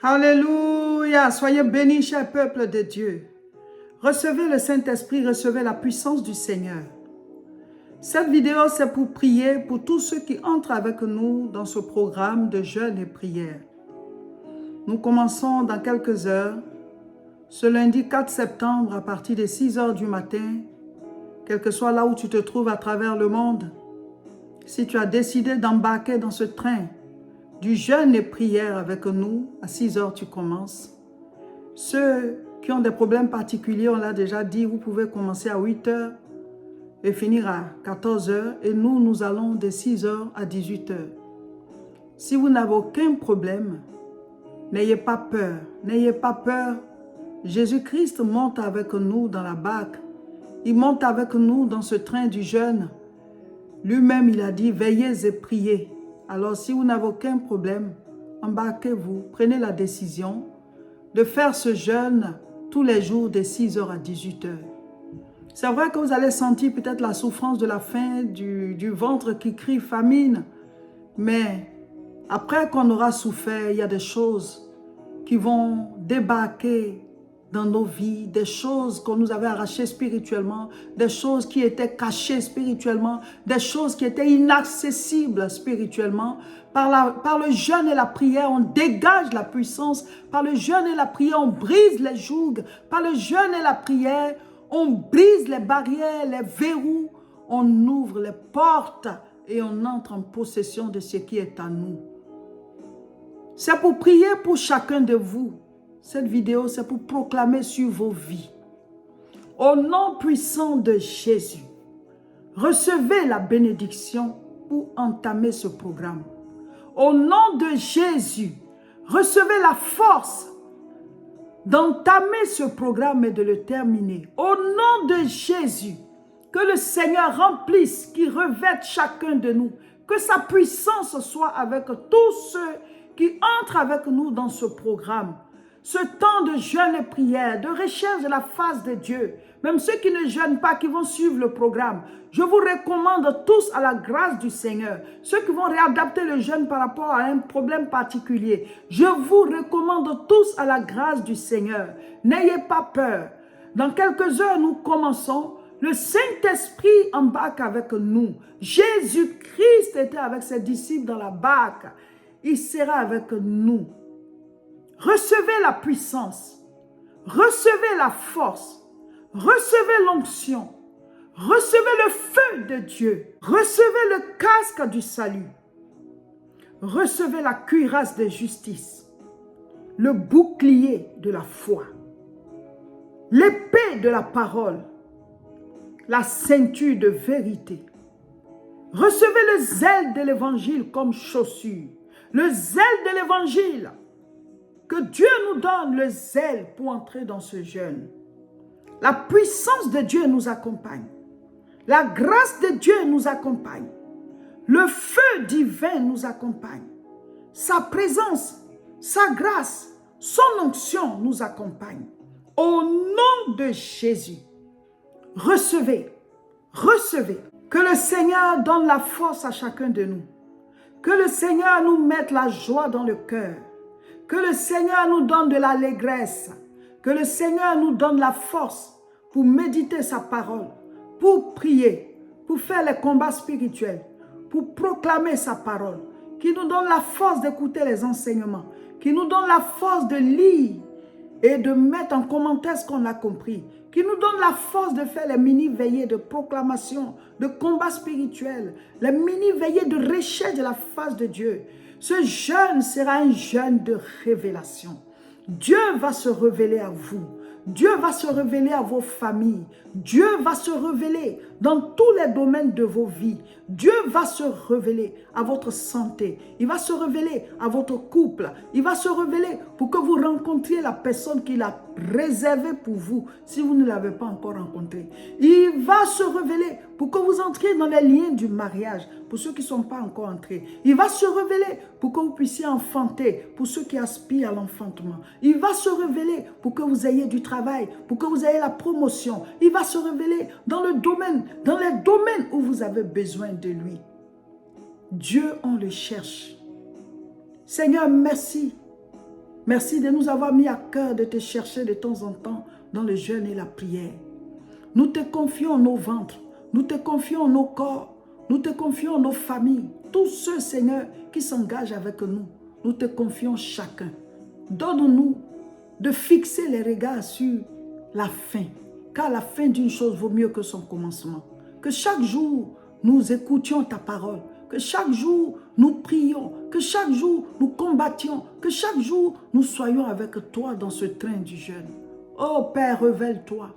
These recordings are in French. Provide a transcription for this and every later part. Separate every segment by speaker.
Speaker 1: Alléluia, soyez bénis, cher peuple de Dieu. Recevez le Saint-Esprit, recevez la puissance du Seigneur. Cette vidéo, c'est pour prier pour tous ceux qui entrent avec nous dans ce programme de jeûne et prière. Nous commençons dans quelques heures, ce lundi 4 septembre à partir de 6 heures du matin, quel que soit là où tu te trouves à travers le monde. Si tu as décidé d'embarquer dans ce train du jeûne et prière avec nous, à 6 heures tu commences. Ceux qui ont des problèmes particuliers, on l'a déjà dit, vous pouvez commencer à 8 heures et finir à 14 heures. Et nous allons de 6 heures à 18 heures. Si vous n'avez aucun problème, n'ayez pas peur. N'ayez pas peur. Jésus-Christ monte avec nous dans la barque. Il monte avec nous dans ce train du jeûne. Lui-même, il a dit, veillez et priez. Alors, si vous n'avez aucun problème, embarquez-vous, prenez la décision de faire ce jeûne tous les jours de 6 heures à 18 heures. C'est vrai que vous allez sentir peut-être la souffrance de la faim, du ventre qui crie famine. Mais après qu'on aura souffert, il y a des choses qui vont débarquer dans nos vies, des choses qu'on nous avait arrachées spirituellement, des choses qui étaient cachées spirituellement, des choses qui étaient inaccessibles spirituellement. Par le jeûne et la prière, on dégage la puissance. Par le jeûne et la prière, on brise les jougs. Par le jeûne et la prière, on brise les barrières, les verrous. On ouvre les portes et on entre en possession de ce qui est à nous. C'est pour prier pour chacun de vous. Cette vidéo, c'est pour proclamer sur vos vies. Au nom puissant de Jésus, recevez la bénédiction pour entamer ce programme. Au nom de Jésus, recevez la force d'entamer ce programme et de le terminer. Au nom de Jésus, que le Seigneur remplisse, qu'il revête chacun de nous, que sa puissance soit avec tous ceux qui entrent avec nous dans ce programme. Ce temps de jeûne et prière, de recherche de la face de Dieu, même ceux qui ne jeûnent pas, qui vont suivre le programme, je vous recommande tous à la grâce du Seigneur. Ceux qui vont réadapter le jeûne par rapport à un problème particulier, je vous recommande tous à la grâce du Seigneur. N'ayez pas peur. Dans quelques heures, nous commençons. Le Saint-Esprit embarque avec nous. Jésus-Christ était avec ses disciples dans la barque. Il sera avec nous. Recevez la puissance, recevez la force, recevez l'onction, recevez le feu de Dieu, recevez le casque du salut, recevez la cuirasse de justice, le bouclier de la foi, l'épée de la parole, la ceinture de vérité. Recevez le zèle de l'évangile comme chaussure, le zèle de l'évangile. Que Dieu nous donne le zèle pour entrer dans ce jeûne. La puissance de Dieu nous accompagne. La grâce de Dieu nous accompagne. Le feu divin nous accompagne. Sa présence, sa grâce, son onction nous accompagne. Au nom de Jésus, recevez, recevez. Que le Seigneur donne la force à chacun de nous. Que le Seigneur nous mette la joie dans le cœur. Que le Seigneur nous donne de l'allégresse. Que le Seigneur nous donne la force pour méditer sa parole, pour prier, pour faire les combats spirituels, pour proclamer sa parole. Qu'il nous donne la force d'écouter les enseignements. Qu'il nous donne la force de lire et de mettre en commentaire ce qu'on a compris. Qu'il nous donne la force de faire les mini-veillées de proclamation, de combat spirituel, les mini-veillées de recherche de la face de Dieu. Ce jeûne sera un jeûne de révélation. Dieu va se révéler à vous. Dieu va se révéler à vos familles. Dieu va se révéler dans tous les domaines de vos vies. Dieu va se révéler à votre santé. Il va se révéler à votre couple. Il va se révéler pour que vous rencontriez la personne qu'il a réservée pour vous si vous ne l'avez pas encore rencontrée. Il va se révéler pour que vous entriez dans les liens du mariage pour ceux qui ne sont pas encore entrés. Il va se révéler pour que vous puissiez enfanter pour ceux qui aspirent à l'enfantement. Il va se révéler pour que vous ayez du travail, pour que vous ayez la promotion. Il va se révéler dans les domaines où vous avez besoin de lui. Dieu, on le cherche. Seigneur, merci Merci de nous avoir mis à cœur de te chercher de temps en temps dans le jeûne et la prière. Nous te confions nos ventres, nous te confions nos corps, nous te confions nos familles. Tous ceux, Seigneur, qui s'engagent avec nous, nous te confions chacun. Donne-nous de fixer les regards sur la fin, car la fin d'une chose vaut mieux que son commencement. Que chaque jour, nous écoutions ta parole, que chaque jour, nous prions, que chaque jour, nous combattions, que chaque jour, nous soyons avec toi dans ce train du jeûne. Oh Père, révèle-toi.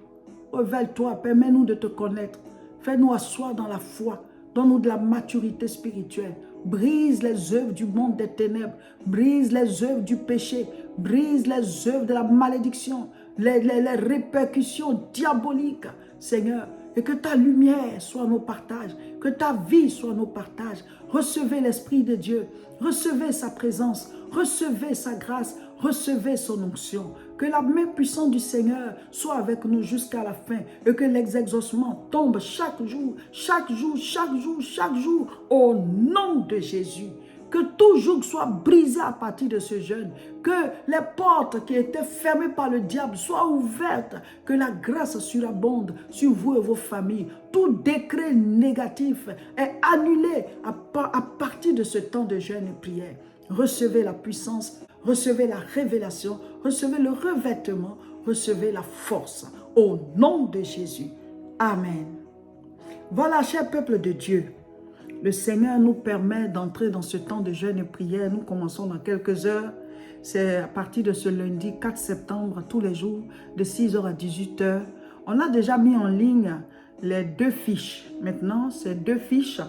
Speaker 1: Révèle-toi, permets-nous de te connaître. Fais-nous asseoir dans la foi. Donne-nous de la maturité spirituelle. Brise les œuvres du monde des ténèbres. Brise les œuvres du péché. Brise les œuvres de la malédiction. Les répercussions diaboliques, Seigneur. Et que ta lumière soit nos partages. Que ta vie soit nos partages. Recevez l'Esprit de Dieu. Recevez sa présence. Recevez sa grâce. Recevez son onction. Que la main puissante du Seigneur soit avec nous jusqu'à la fin. Et que l'exaucement tombe chaque jour, chaque jour, chaque jour, chaque jour. Au nom de Jésus. Que tout joug soit brisé à partir de ce jeûne. Que les portes qui étaient fermées par le diable soient ouvertes. Que la grâce surabonde sur vous et vos familles. Tout décret négatif est annulé à partir de ce temps de jeûne et prière. Recevez la puissance, recevez la révélation, recevez le revêtement, recevez la force. Au nom de Jésus. Amen. Voilà, cher peuple de Dieu. Le Seigneur nous permet d'entrer dans ce temps de jeûne et prière. Nous commençons dans quelques heures. C'est à partir de ce lundi 4 septembre, tous les jours, de 6h à 18h. On a déjà mis en ligne les 2 fiches. Maintenant, c'est 2 fiches.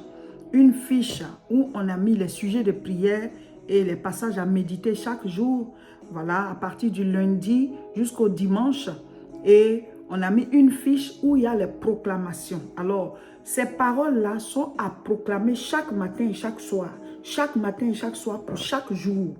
Speaker 1: Une fiche où on a mis les sujets de prière et les passages à méditer chaque jour. Voilà, à partir du lundi jusqu'au dimanche. Et on a mis une fiche où il y a les proclamations. Alors, ces paroles-là sont à proclamer chaque matin et chaque soir. Chaque matin et chaque soir pour chaque jour.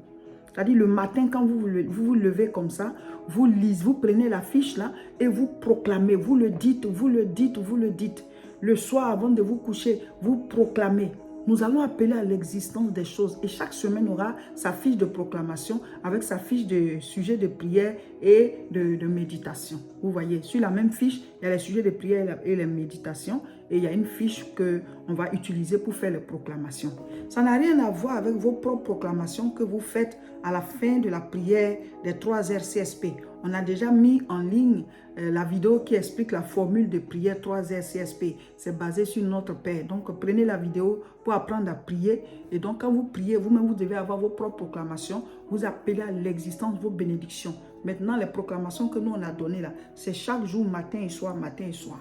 Speaker 1: C'est-à-dire le matin, quand vous vous levez comme ça, vous lisez, vous prenez la fiche là et vous proclamez. Vous le dites, vous le dites, vous le dites. Le soir, avant de vous coucher, vous proclamez. Nous allons appeler à l'existence des choses. Et chaque semaine aura sa fiche de proclamation avec sa fiche de sujet de prière et de méditation. Vous voyez, sur la même fiche, il y a les sujets de prière et les méditations. Et il y a une fiche qu'on va utiliser pour faire les proclamations. Ça n'a rien à voir avec vos propres proclamations que vous faites à la fin de la prière des 3 RCSP. On a déjà mis en ligne la vidéo qui explique la formule de prière 3 RCSP. C'est basé sur notre Père. Donc, prenez la vidéo pour apprendre à prier. Et donc, quand vous priez, vous-même, vous devez avoir vos propres proclamations. Vous appelez à l'existence vos bénédictions. Maintenant, les proclamations que nous, on a données là, c'est chaque jour, matin et soir, matin et soir.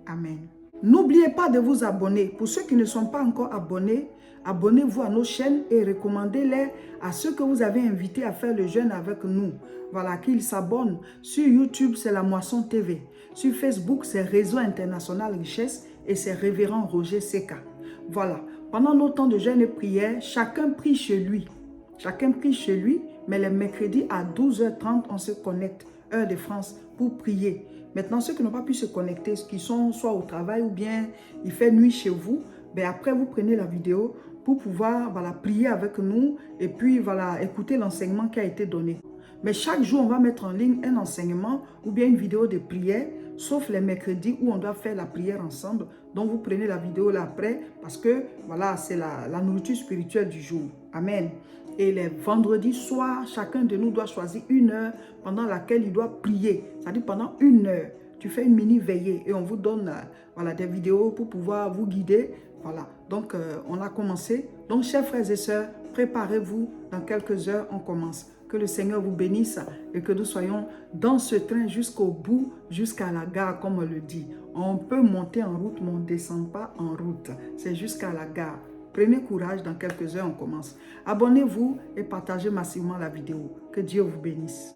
Speaker 1: Amen. N'oubliez pas de vous abonner. Pour ceux qui ne sont pas encore abonnés, abonnez-vous à nos chaînes et recommandez-les à ceux que vous avez invités à faire le jeûne avec nous. Voilà, qu'ils s'abonnent. Sur YouTube, c'est La Moisson TV. Sur Facebook, c'est Réseau International Richesse et c'est Révérend Roger Seka. Voilà, pendant nos temps de jeûne et prière, chacun prie chez lui. Chacun prie chez lui, mais les mercredis à 12h30, on se connecte, heure de France, pour prier. Maintenant, ceux qui n'ont pas pu se connecter, qui sont soit au travail ou bien il fait nuit chez vous, ben après vous prenez la vidéo pour pouvoir prier avec nous et puis écouter l'enseignement qui a été donné. Mais chaque jour, on va mettre en ligne un enseignement ou bien une vidéo de prière, sauf les mercredis où on doit faire la prière ensemble. Donc, vous prenez la vidéo là après parce que voilà, c'est la nourriture spirituelle du jour. Amen. Et les vendredis soirs, chacun de nous doit choisir une heure pendant laquelle il doit prier. C'est-à-dire pendant une heure, tu fais une mini veillée et on vous donne des vidéos pour pouvoir vous guider. Voilà, donc on a commencé. Donc, chers frères et sœurs, préparez-vous. Dans quelques heures, on commence. Que le Seigneur vous bénisse et que nous soyons dans ce train jusqu'au bout, jusqu'à la gare, comme on le dit. On peut monter en route, mais on ne descend pas en route. C'est jusqu'à la gare. Prenez courage, dans quelques heures, on commence. Abonnez-vous et partagez massivement la vidéo. Que Dieu vous bénisse.